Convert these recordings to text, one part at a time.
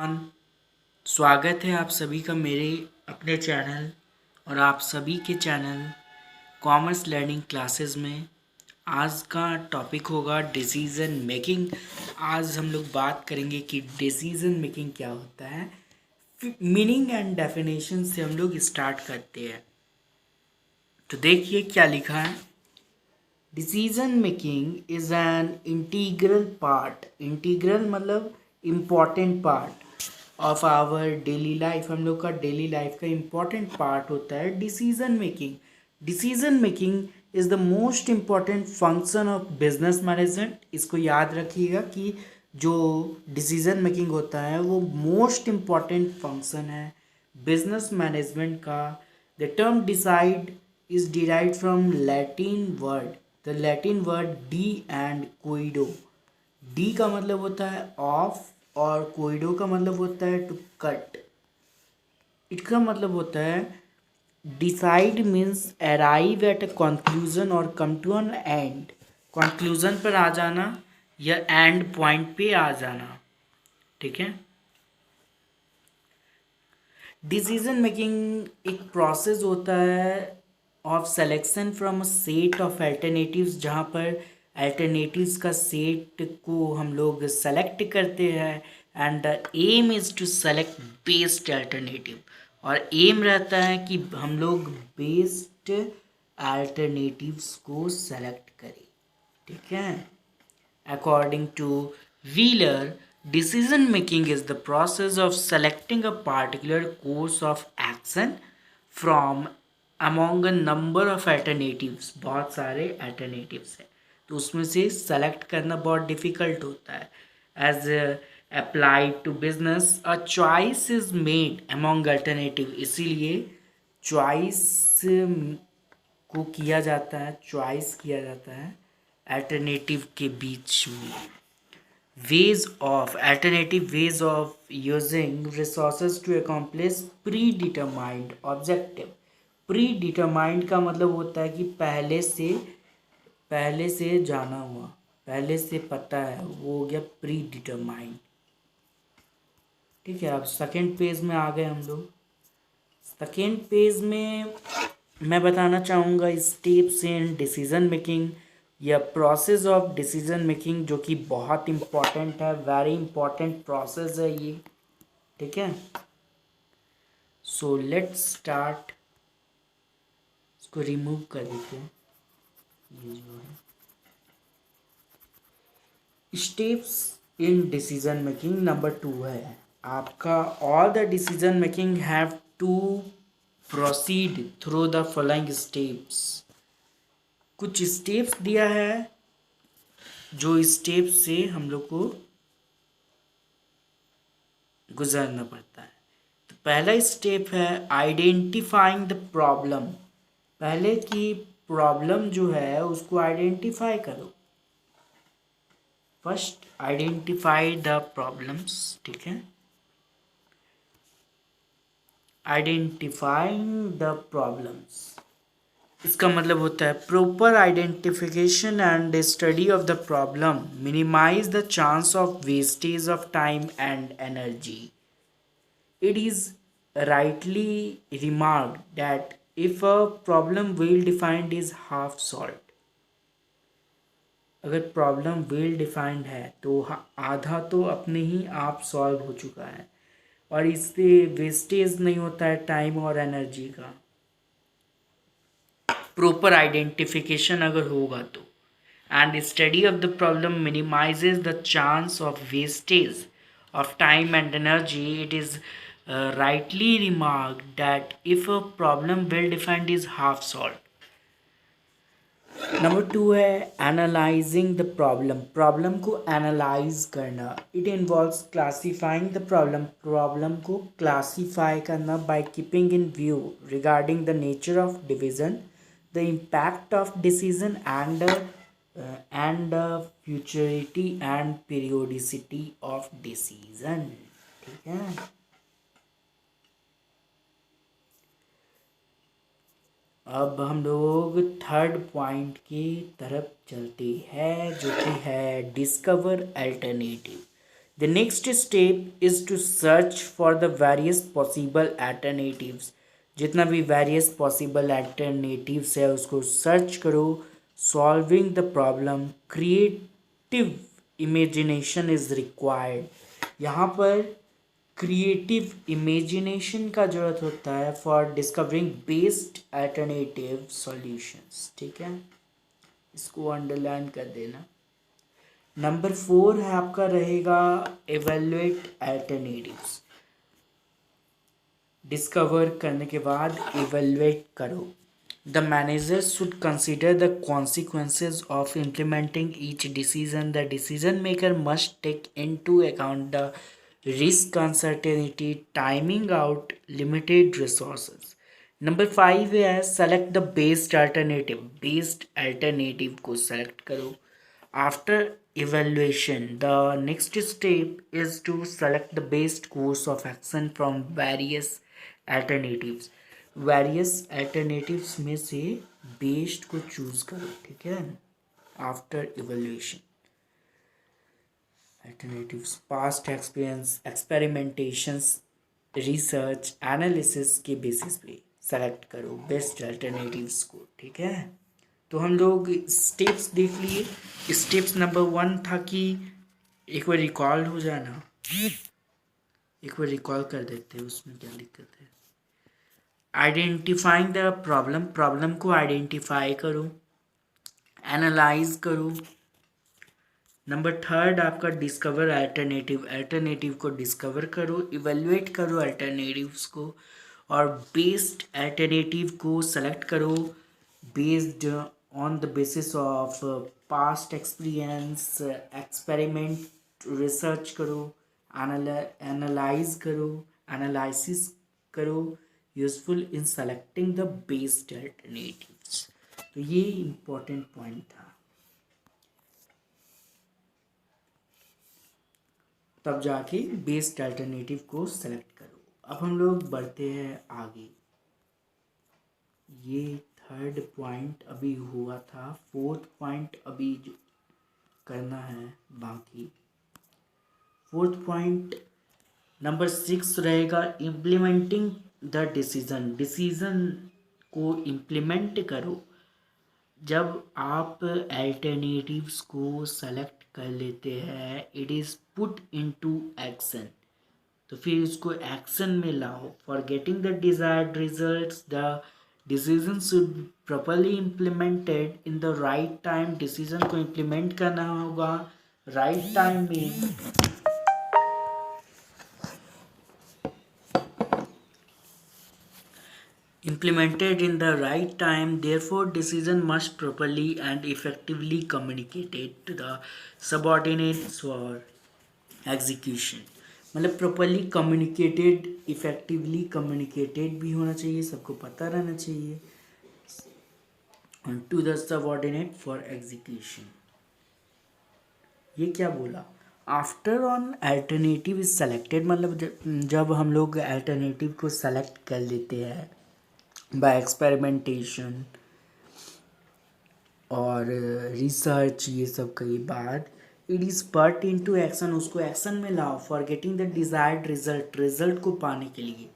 Everyone, स्वागत है आप सभी का मेरे अपने चैनल और आप सभी के चैनल कॉमर्स लर्निंग क्लासेस में। आज का टॉपिक होगा डिसीजन मेकिंग। आज हम लोग बात करेंगे कि डिसीजन मेकिंग क्या होता है। मीनिंग एंड डेफिनेशन से हम लोग स्टार्ट करते हैं। तो देखिए क्या लिखा है। Decision making is an integral part, integral मतलब important part of our daily life. हम लोग का डेली लाइफ का इम्पॉर्टेंट पार्ट होता है decision making. Decision making is the most important function of business management. इसको याद रखिएगा कि जो डिसीजन मेकिंग होता है वो मोस्ट इम्पॉर्टेंट फंक्शन है बिजनेस मैनेजमेंट का। The term decide is derived from Latin word, the Latin word de and coido। D का मतलब होता है ऑफ और कोइडो का मतलब होता है टू कट। इसका मतलब होता है decide means arrive at a conclusion और come to an end. Conclusion पर आ जाना या एंड पॉइंट पे आ जाना, ठीक है। डिसीजन मेकिंग एक प्रोसेस होता है of selection from a set of alternatives, जहाँ पर अल्टरनेटिव्स का सेट को हम लोग सेलेक्ट करते हैं। And the aim is to select best alternative, और एम रहता है कि हम लोग बेस्ट अल्टरनेटिव्स को सेलेक्ट करें, ठीक है। According to Wheeler, decision making is the process of selecting a particular course of action from among a number of alternatives। बहुत सारे alternatives हैं तो उसमें से select करना बहुत difficult होता है। As applied to business, a choice is made among alternative। इसीलिए choice को किया जाता है, choice किया जाता है अल्टरनेटिव के बीच में। Ways of alternative ways of using resources to accomplish predetermined objective. Predetermined का मतलब होता है कि पहले से जाना हुआ, पहले से पता है, वो हो गया प्री डिटरमाइंड, ठीक है। अब सेकेंड पेज में आ गए हम लोग। सेकेंड पेज में मैं बताना चाहूँगा स्टेप्स इन डिसीजन मेकिंग या प्रोसेस ऑफ डिसीजन मेकिंग, जो कि बहुत इम्पॉर्टेंट है, वेरी इम्पॉर्टेंट प्रोसेस है ये, ठीक है। So let's start. इसको रिमूव कर देते हैं। ये जो है steps in decision making number 2 है आपका। All the decision making have to proceed through the following steps. कुछ स्टेप्स दिया है जो स्टेप्स से हम लोग को गुजरना पड़ता है। तो पहला स्टेप है आइडेंटिफाइंग द प्रॉब्लम। पहले की प्रॉब्लम जो है उसको आइडेंटिफाई करो। फर्स्ट आइडेंटिफाई द प्रॉब्लम्स, ठीक है। आइडेंटिफाइंग द प्रॉब्लम्स, इसका मतलब होता है proper identification and study of the problem minimize the chance of wastage of time and energy. It is rightly remarked that if a problem well defined is half solved। अगर problem well defined है तो आधा तो अपने ही आप solve हो चुका है, और इससे वेस्टेज नहीं होता है टाइम और एनर्जी का। प्रॉपर आइडेंटिफिकेशन अगर होगा तो, and study of the problem minimises the chance of wastage of time and energy। It is rightly remarked that if a problem well defined is half solved। Number 2 है analysing the problem. Problem को analyse करना। It involves classifying the problem. Problem को classify करना by keeping in view regarding the nature of division, the impact of decision and futurity and periodicity of decision, ठीक है। अब हम लोग third point की तरफ चलते हैं जो कि है discover alternative. The next step is to search for the various possible alternatives. जितना भी various possible alternatives है उसको search करो. Solving the problem, creative imagination is required. यहाँ पर क्रिएटिव इमेजिनेशन का ज़रूरत होता है for discovering best alternative solutions. ठीक है, इसको अंडरलाइन कर देना. नंबर 4 है आपका रहेगा एवेल्युएट अल्टरनेटिव्स. डिस्कवर करने के बाद एवेल्युएट करो. The manager should consider the consequences of implementing each decision. The decision maker must take into account the risk, uncertainty, timing out, limited resources. Number 5 है select the best alternative. Best alternative को select करो. After evaluation, the next step is to select the best course of action from various alternatives. Various alternatives में से best को choose करो. ठीक है, after evaluation. Alternatives, past experience, experimentations, research, analysis के basis पे सेलेक्ट करो बेस्ट अल्टरनेटिव्स को. ठीक है, तो हम लोग स्टेप्स देख लिए. स्टेप्स नंबर 1 था कि एक बार रिकॉल हो जाना. एक बार रिकॉल कर देते हैं, उसमें क्या दिक्कत है. Identifying the problem. प्रॉब्लम को आइडेंटिफाई करो, एनालाइज करो. नंबर 3 आपका डिस्कवर अल्टरनेटिव. अल्टरनेटिव को डिस्कवर करो, इवेल्युएट करो अल्टरनेटिव्स को, और बेस्ड अल्टरनेटिव को सेलेक्ट करो based on the basis of past experience. Experiment, research करो, एनालाइज करो, एनालिसिस करो. Useful in selecting the based alternatives. तो ये इम्पोर्टेंट पॉइंट था. तब जाके बेस्ट अल्टरनेटिव को सेलेक्ट करो. अब हम लोग बढ़ते हैं आगे. ये 3rd पॉइंट अभी हुआ था. 4th पॉइंट अभी करना है बाकी. 4th पॉइंट नंबर 6 रहेगा इम्प्लीमेंटिंग द डिसीजन. डिसीजन को इम्प्लीमेंट करो. जब आप अल्टरनेटिव्स को सेलेक्ट कर लेते हैं, it is put into action. तो फिर उसको एक्शन में लाओ. For getting the desired results, the decision should properly implemented in the right time. Decision को इम्प्लीमेंट करना होगा राइट टाइम में. Implemented in the right time, therefore decision must properly and effectively communicated to the subordinates for execution. मतलब properly communicated, effectively communicated भी होना चाहिए, सबको पता रहना चाहिए. to the subordinate for execution. ये क्या बोला? After on alternative is selected, मतलब जब हम लोग अल्टरनेटिव को सेलेक्ट कर लेते हैं बाय एक्सपेरिमेंटेशन और रिसर्च, ये सब के बाद it is put into action. उसको एक्शन में लाओ. For getting the desired result, result को पाने के लिए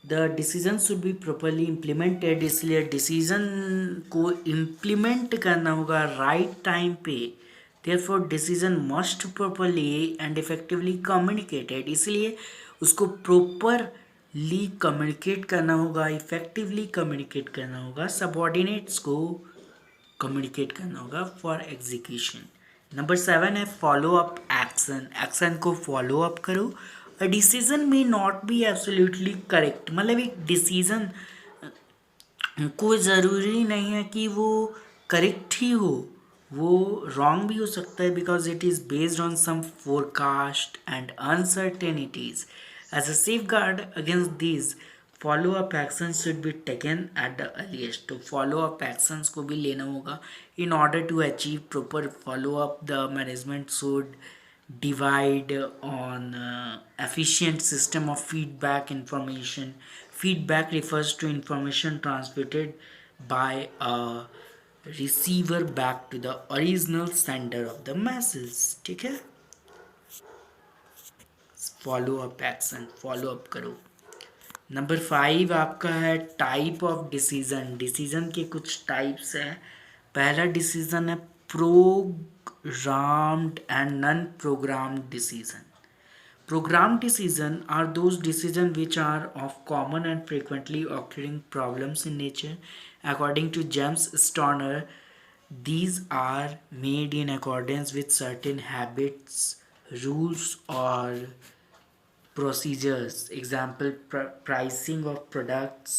the decision should be properly implemented. इसलिए डिसीजन को इम्प्लीमेंट करना होगा राइट टाइम पे. Therefore decision must properly and effectively communicated. इसलिए उसको प्रॉपरली कम्युनिकेट करना होगा, इफेक्टिवली कम्युनिकेट करना होगा, सबऑर्डिनेट्स को कम्युनिकेट करना होगा फॉर एग्जीक्यूशन. नंबर 7 है फॉलो अप एक्शन. एक्शन को फॉलो अप करो. अ डिसीजन में नॉट बी एब्सोल्युटली करेक्ट, मतलब एक डिसीजन को ज़रूरी नहीं है कि वो करेक्ट ही हो, वो रॉन्ग भी हो सकता है. Because it is based on some forecast and uncertainties. As a safeguard against these, follow up action should be taken at the earliest. तो फॉलो अप एक्शंस को भी लेना होगा. In order to achieve proper follow up, the management should divide on efficient system of feedback information. Feedback refers to information transmitted by a receiver back to the original sender of the message. ठीक है. Follow up action, follow up करो। Number 5 आपका है type of decision. Decision के कुछ types हैं। पहला decision है programmed and non programmed decision. Programmed decisions are those decisions which are of common and frequently occurring problems in nature. According to James Stoner, these are made in accordance with certain habits, rules, or procedures. Example, pricing of products,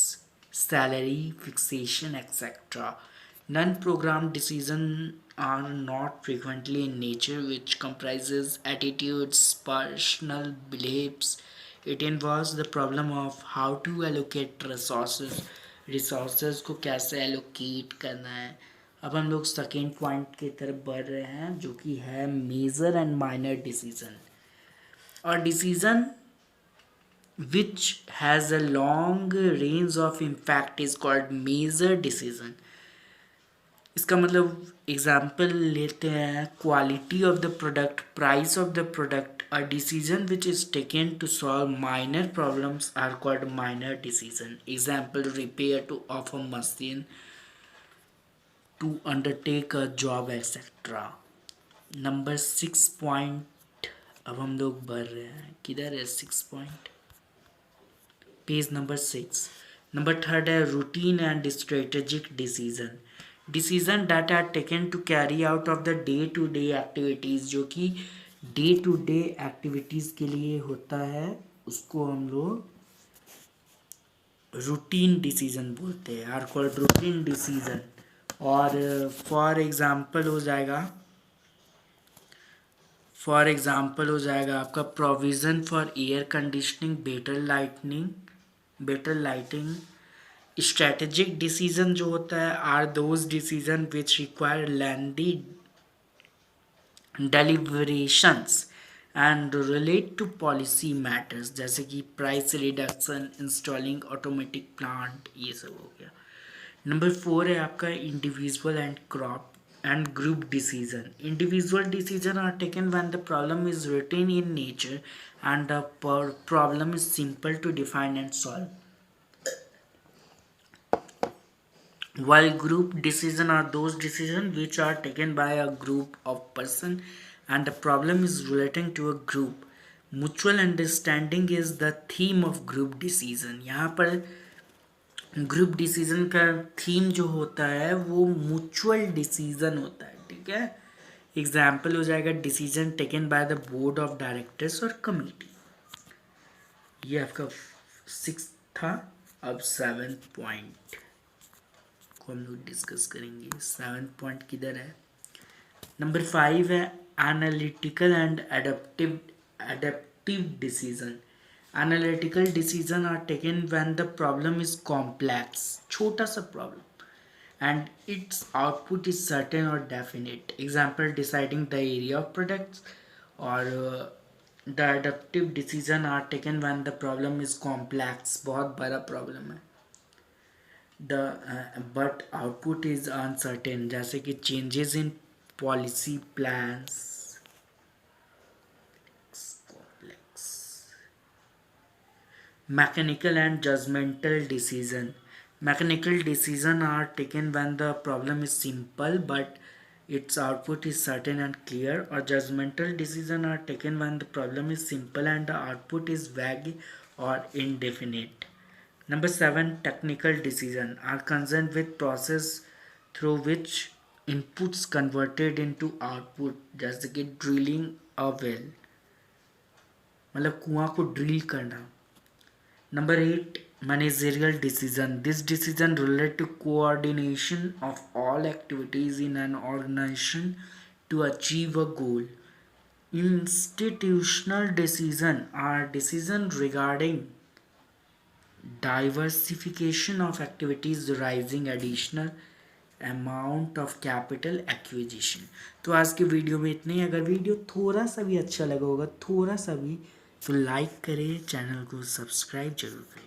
salary, fixation, etc. Non-programmed decisions are not frequently in nature, which comprises attitudes, personal beliefs. It involves the problem of how to allocate resources. Resources को कैसे allocate करना है। अब हम लोग second point की तरफ बढ़ रहे हैं, जो कि है मेजर एंड माइनर डिसीजन। और decision which has a long range of impact is called major decision. इसका मतलब एग्जाम्पल लेते हैं, quality of the product, price of the product. A decision which is taken to solve minor problems are called minor decision. Example, repair to of a machine, to undertake a job etcetera. Number 6 point, अब हम लोग बढ़ रहे हैं, किधर है 6 point, page number 6। Number 3 है routine and strategic decision. Decision that are taken to carry out of the day to day activities, जो कि डे टू डे एक्टिविटीज़ के लिए होता है, उसको हम लोग रूटीन डिसीजन बोलते हैं, आर कॉल्ड रूटीन डिसीजन। और फॉर एग्जांपल हो जाएगा आपका provision for air conditioning, better lighting. Strategic decision जो होता है are those decision which require lengthy deliberations and relate to policy matters, जैसे कि price reduction, installing automatic plant, ये सब हो गया। नंबर 4 है आपका individual and group decision. Individual decisions are taken when the problem is routine in nature and the problem is simple to define and solve. While group decisions are those decisions which are taken by a group of persons and the problem is relating to a group. Mutual understanding is the theme of group decision. यहाँ पर group decision का theme जो होता है वो mutual decision होता है, ठीक है। एग्जाम्पल हो जाएगा decision taken by the board of directors और कमिटी। ये आपका 6 था। अब 7 पॉइंट को हम लोग डिस्कस करेंगे। 7 पॉइंट किधर है, नंबर 5 है analytical and adaptive decision. Analytical decisions are taken when the problem is complex, छोटा सा problem, and its output is certain or definite. Example, deciding the area of products. Or the adaptive decisions are taken when the problem is complex, बहुत बड़ा problem है, but output is uncertain, जैसे कि changes in policy plans. Mechanical and judgmental decision. Mechanical decisions are taken when the problem is simple but its output is certain and clear, or judgmental decisions are taken when the problem is simple and the output is vague or indefinite. Number 7, technical decisions are concerned with process through which inputs converted into output, जैसे कि drilling a well, मतलब कुआं को drill करना। Number 8, managerial decision. This decision relate to coordination of all activities in an organization to achieve a goal. Institutional decision are decision regarding diversification of activities raising additional amount of capital acquisition. तो आज के video में इतने ही। अगर video थोड़ा सा भी अच्छा लगा होगा, थोड़ा सा भी, तो लाइक करें, चैनल को सब्सक्राइब जरूर करें।